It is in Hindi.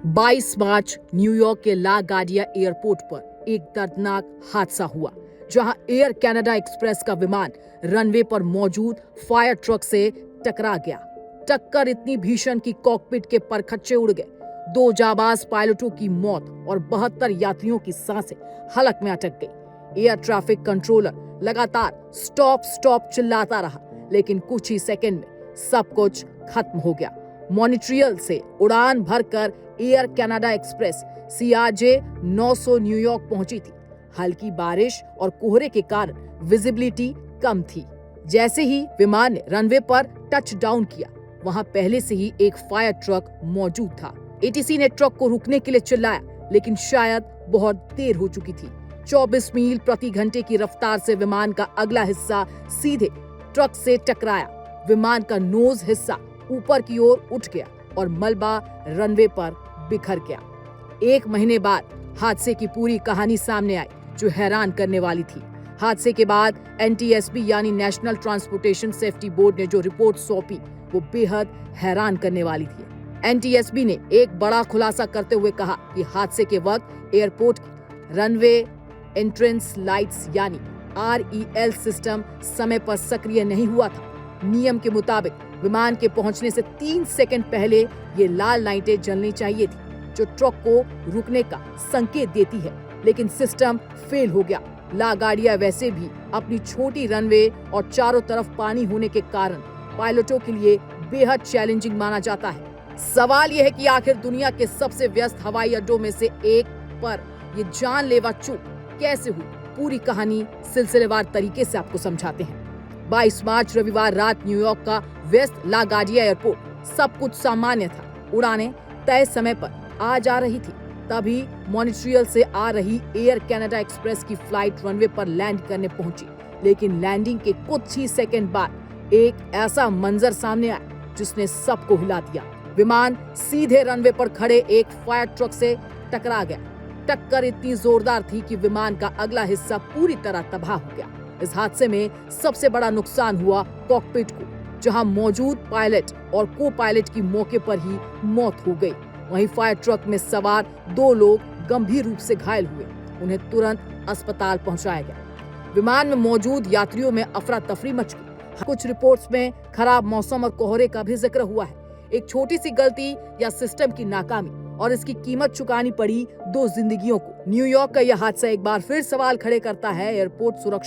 22 मार्च न्यूयॉर्क के ला गार्डिया एयरपोर्ट पर एक दर्दनाक हादसा हुआ, जहां एयर कनाडा एक्सप्रेस का विमान रनवे पर मौजूद फायर ट्रक से टकरा गया। टक्कर इतनी भीषण कि कॉकपिट के परखच्चे उड़ गए। 2 जाबाज पायलटों की मौत और 72 यात्रियों की सांसें हलक में अटक गई। एयर ट्रैफिक कंट्रोलर लगातार स्टॉप स्टॉप चिल्लाता रहा, लेकिन कुछ ही सेकंड में सब कुछ खत्म हो गया। मॉन्ट्रियल से उड़ान भरकर air Canada express CRJ 900 New York पहुंची थी। हल्की बारिश और कोहरे के कारण विजिबिलिटी कम थी। जैसे ही विमान ने रनवे पर टच डाउन किया, वहां पहले से ही एक फायर ट्रक मौजूद था। ATC ने ट्रक को रुकने के लिए चिल्लाया, लेकिन शायद बहुत देर हो चुकी थी। 24 मील प्रति घंटे की रफ्तार से विमान का अगला हिस्सा सीधे ट्रक से टकराया। विमान का नोज हिस्सा ऊपर की ओर उठ गया और मलबा रनवे पर बिखर गया। 1 महीने बाद हादसे की पूरी कहानी सामने आई, जो हैरान करने वाली थी। हादसे के बाद NTSB यानी नेशनल ट्रांसपोर्टेशन सेफ्टी बोर्ड ने जो रिपोर्ट सौंपी, वो बेहद हैरान करने वाली थी। NTSB ने एक बड़ा खुलासा करते हुए कहा कि हादसे के वक्त एयरपोर्ट की रनवे एंट्रेंस लाइट्स यानी REL सिस्टम समय पर सक्रिय नहीं हुआ था। नियम के मुताबिक विमान के पहुंचने से 3 सेकंड पहले ये लाल लाइटें जलनी चाहिए थी, जो ट्रक को रुकने का संकेत देती है, लेकिन सिस्टम फेल हो गया। ला गार्डिया वैसे भी अपनी छोटी रनवे और चारों तरफ पानी होने के कारण पायलटों के लिए बेहद चैलेंजिंग माना जाता है। सवाल यह है कि आखिर दुनिया के सबसे व्यस्त हवाई अड्डों में से एक पर ये जानलेवा चूक कैसे हुई? पूरी कहानी सिलसिलेवार तरीके से आपको समझाते हैं। 22 मार्च रविवार रात न्यूयॉर्क का वेस्ट ला गार्डिया एयरपोर्ट सब कुछ सामान्य था। उड़ानें तय समय पर आ जा रही थी। तभी मॉन्ट्रियल से आ रही एयर कनाडा एक्सप्रेस की फ्लाइट रनवे पर लैंड करने पहुंची, लेकिन लैंडिंग के कुछ ही सेकंड बाद एक ऐसा मंजर सामने आया जिसने सबको हिला दिया। विमान सीधे रनवे पर खड़े एक फायर ट्रक से टकरा गया। टक्कर इतनी जोरदार थी कि विमान का अगला हिस्सा पूरी तरह तबाह हो गया। इस हादसे में सबसे बड़ा नुकसान हुआ कॉकपिट को, जहां मौजूद पायलट और को पायलट की मौके पर ही मौत हो गई। वहीं फायर ट्रक में सवार 2 लोग गंभीर रूप से घायल हुए। उन्हें तुरंत अस्पताल पहुंचाया गया। विमान में मौजूद यात्रियों में अफरा तफरी मच गई। कुछ रिपोर्ट्स में खराब मौसम और कोहरे का भी जिक्र हुआ है। एक छोटी सी गलती या सिस्टम की नाकामी और इसकी कीमत चुकानी पड़ी 2 जिंदगियों को। न्यूयॉर्क का यह हादसा एक बार फिर सवाल खड़े करता है एयरपोर्ट सुरक्षा